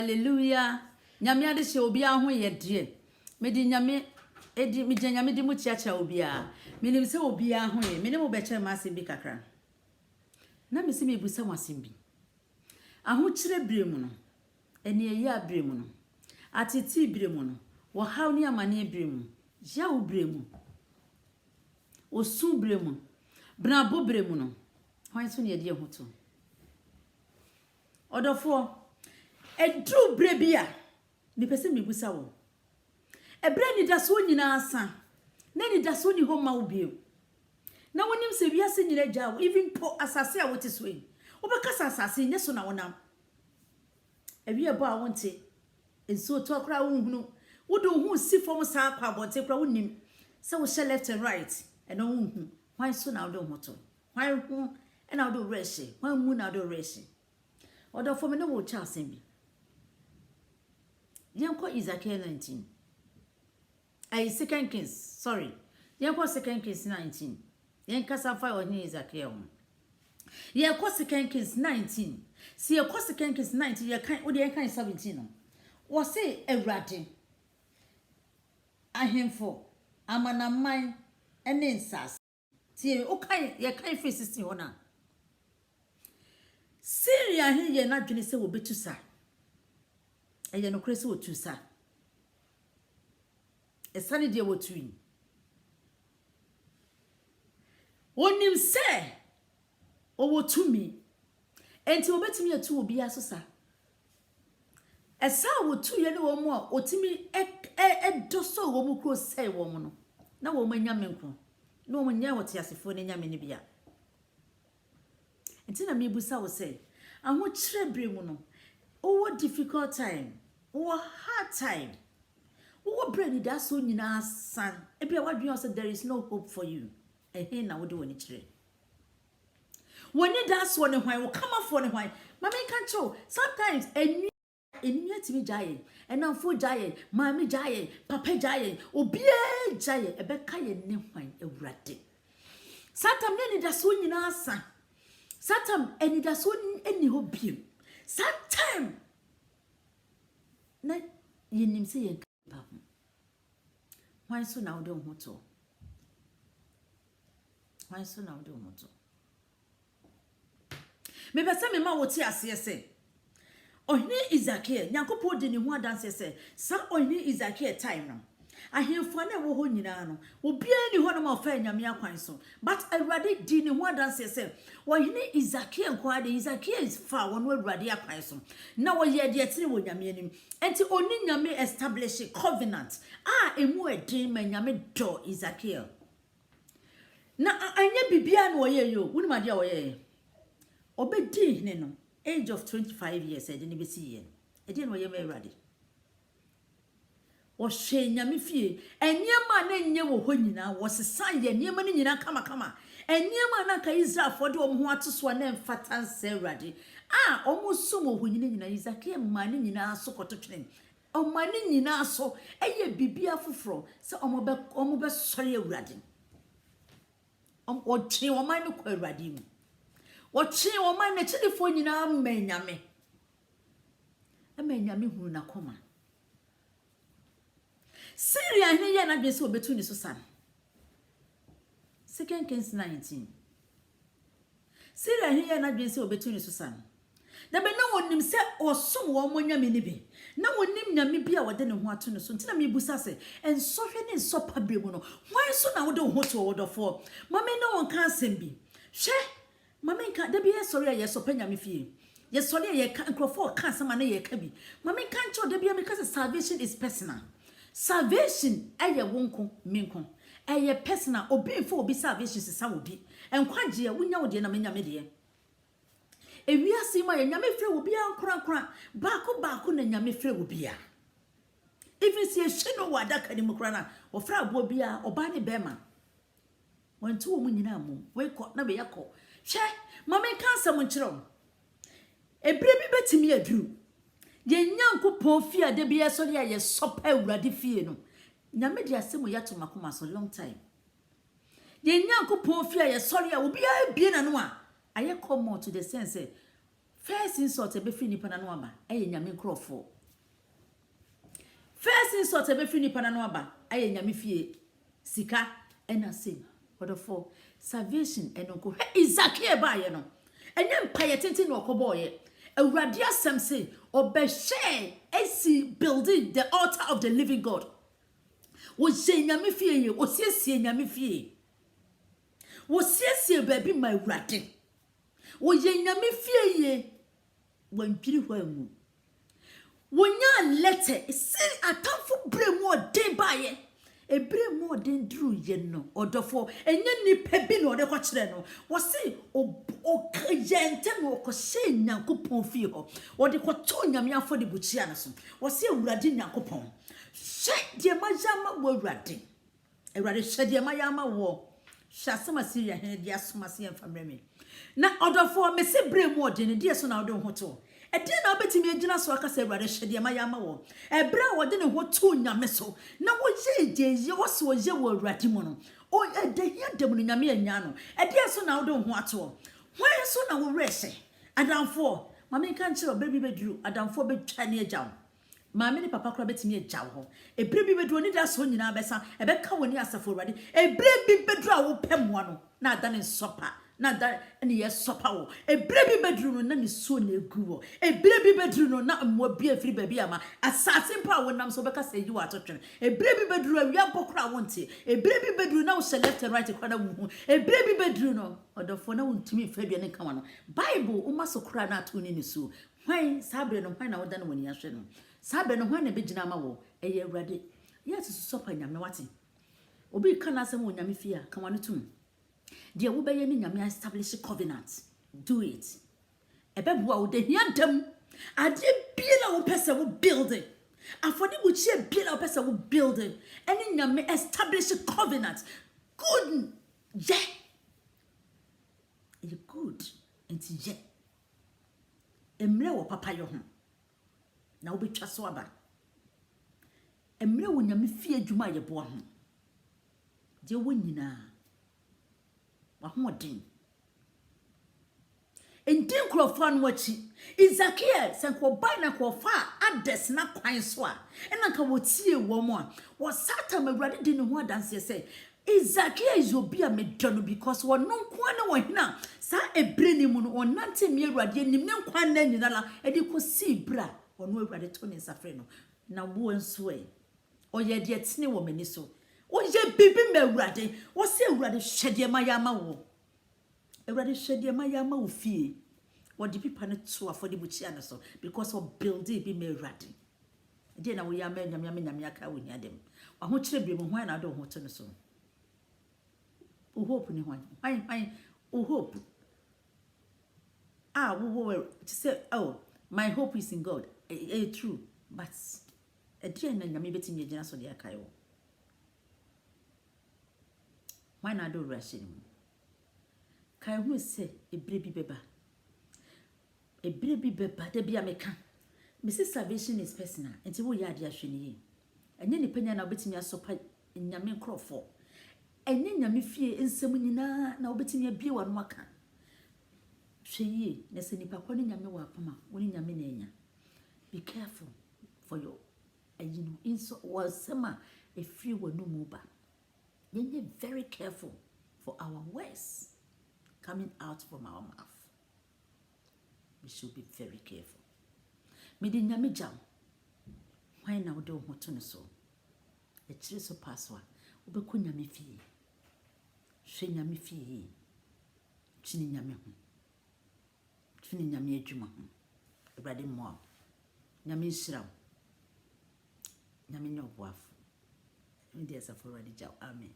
Hallelujah. Nyame ade hye obi a ho ye de. Me di nyame edi me di nyame di mu chiacha obi a. Me nim se obi a ho ye. Me ne mo be kire ma asem bi kakra. Na me se me busa mo asem bi. Aho kire bire mu no. Eni eyi a bire mu no. Atiti bire mu no. Wo haw ni amane bire mu. Ja wo bire mu. Osu bire mu. Brabo bire mu no. Hwan so ne de ho to. Odofo edru brebia ni pese mebusa wo ebre ni daso nyina asa na ni daso ni ho ma wo bio na wonim se wiase nyina gya wo even po asase a wote so yi obekasa asase nye so na wonam ewie bo a wonte enso to akra wonhunu wodo hu si fom sa akwa abonte kra wonim se wo she left and right eno wonhu hwan so na wodo hoto hwan hu ena wodo reshi hwan mu na wodo reshi odo fo me no wo cha asem bi Yanko Ezekiel 19. Second Kings, sorry. Yanko Second Kings 19. Yanka safa oni Ezekiel. Yanko Second Kings 19. Si yanko Second Kings 19, yanka 17 no. Wo say Ewrade. Ahemfo amanaman ene nsas. Ti o kan yanka free 16 wona. Syria he ye na dwene se wo betusa. Eye no krese otusa esane de wotuin wonim se owotumi enti obetimi atu obi asosa esa wotu ye ne wo mu a otimi edoso wo mu kro sei wo mu no na wo manyame nko na wo nya wote asefo ne nyame ne bia enti na mebusa wo sei aho kire bre mu no owo difficult time owo hard time owo brain da so nyina san ebia wadwen say there is no hope for you ehe na wode woni kire woni da so ne hwan wo kama for ne hwan mama kan cho sometimes enu atimi jaye enamfo jaye mami jaye papa jaye obie jaye ebeka ye ne hwan ewurade satam ne ni da so nyina san satam eni da so eni ho biem satam na yenim se yen pa ho hwan so na wode ho to hwan so na wode ho to me pese me ma wote ase se ohini Ezekiel nyankopɔ de ne ho adanse se sa ohini Ezekiel time no ahemfo na wo ho nyina no obia ni ho no ma fa nyame akwan so but awurade di ne ho adanse se ohini Ezekiel nko ade Ezekiel is fa wono awurade akwan so na wo ye de tire wo nyame anim enti oni nyame establish covenant emu edin ma nyame do Ezekiel na anya bibia na wo ye yo woni ma de wo ye obedi ne no age of 25 years ede ne besi ye ede no ye ma awurade wo hwe nyame fie eniema na nye wo ho nyina wo sesan ye eniema ne nyina kama kama eniema na ka Israel for de wo ho atoso na mfata nse awurade omo sum wo ho nyina Ezekiel ma ne nyina so kototwene o ma ne nyina so eye bibia foforo se omo be sori awurade o twe wo man no kwa awurade mu wo twe wo man na chidifo nyina amenyame hu na koma Syria he ye na dwese obetu ni so san Second Kings 19 Syria he ye na dwese obetu ni so san da be na wonim se osom wo monyame ni bi na wonim nyame bi a wode ne ho ato no so ntina me busa se ensohwe ne nsopa bremu no hwan so na wode ho to wodofo mame na won ka asem bi hwe mame nka da bi ye sori a ye sopa nyame fie ye sori a ye ka nkrofo ka asem na ye ka bi mame nka ncho da bi me ka salvation is personal salvation eye wonko menko eye personal obi fo obi salvation sisa obi enkwagye wonya wode na menyame de ewiase ma ye nyame frɛ obi ankora baako na nyame frɛ obi a even si ehwe no wada kani mukra na wo frɛ abo obi a oba ne bema wantu wo mu nyina mu we kɔ na be yakɔ hwɛ mama nka asɛm nkyerɛ ebre bi betimi aduru ye nyankopon fie de bia so ya ye sopa awurade fie no nyame de asem ya to makoma so long time ye nyankopon fie ye sori ya obi a bie na no a aye come to the sense First insult ebe fi nipa na no aba eye nyame nkrofo. First insult ebe fi nipa na no aba eye nyame fie sika ena sin. Odofo salvation enonko Isakia ba ye no. Enye mpaye tenti no okobo ye. Awurade asem say obehye esi building the altar of the living God. Wo je nyame fie ye, wo siesie nyame fie. Wo siesie baby ma awurade. Wo je nyame fie ye. Wantwiri ho amu. Wo nya letter si atamfo bremu odin ba ye. Ebre mo den dru ye no odofo enye nipa bi no de ko kire no wo se o yente no ko se nyankopon fi ho wo de ko to nyame afode buchia no so wo se awurade nyankopon hye de majama wo awurade hye de mayama wo hyasema siria he de asoma se enfamre me na odofo me se bre mo den de so na wo de ho to edi na obetimi agina so aka se awurade hye de mayama wo ebra wo de ne ho to nyame so na wo ye wo se wo ye wo awurade mo no o ede hia dem no nyame anya no edi so na wo de ho ato why so na wo rese adamfo mama kan kire obebi beduru adamfo betwa ne agyaw mama ni papa kura betimi agyaw ho ebre bi beduru ni da so nyina besa ebeka woni asafo awurade ebre bi beduru a wo pemwa no na ada ne sopa na da ne ye sopa wo ebre bi beduru no na ne so na egu wo ebre bi beduru no na mo bia firi baby ama asase mpa wo nam so beka se yi wo atotwen ebre bi beduru awia pokra wonte ebre bi beduru na wo se left and right kwana wo ebre bi beduru no odofo na wontumi fadua ne kama no bible uma so kra na ato ni so hwan sabre no hwan na woda no woni ahwe no sabre no hwan na begina ma wo eye awurade yes sopa nyame wate obi kana asem wo nyame fia kama no tum de wo be ye ni nyame establish covenant do it ebeboa wo de hiadam ade biela wo pese wo building afodi wo chie biela wo pese wo building eni nyame establish covenant good yeah you good enti yeah emre wo papa yo ho na wo betwa so aba emre wo nyame fie adwuma ye bo ho de wo nyina wahodin endin krofan wachi Isakia senko bai na kofa ades na kwan so a ena ka wotie wo mo a wo satan awurade di ne ho adanse se Isakia is obi a medono because wo no nko na wo hina sa ebre ni mu no onante mi awurade nim ne nkwan na nyina la edi ko si bra ono awurade to ne safre no na wo nso e oye de tene wo mani so oye bibi me awurade wo se awurade hwede mayama wo awurade hwede mayama wo fie wo di pipa ne to afode buchia na so because of building bi me awurade de na wo ya ma nyame aka wo nya dem wa ho kire bi mu hwan na do ho to ne so o hope ni hwan o hope we to say oh my hope is in God true but de na nyame betimi agina so de aka yo why na do rushing kai hu se ebre bi beba de bia meka Mrs. Salvation is personal enti wo ya ade ahwe ni enye ni panya na obetimi asopa nyame nkrofo enye nyame fie ensem nyina na obetimi abie wa no aka hweye na se nipa ko ni nyame wa pama woni nyame na enya be careful for your inso wasema a free wa no muba yenye very careful for our words coming out from our mouth. We should be very careful. Me di nyame jam. Why na wo do ho to no so? E kire so paswa. Wo be ko nyame fie. Hwe nyame fie. Twini nyame ho. Twini nyame adwuma ho. Ebrade mo. Nyame nhira. Nyame nyoboafo. Me di asa for ready jaw. Amen.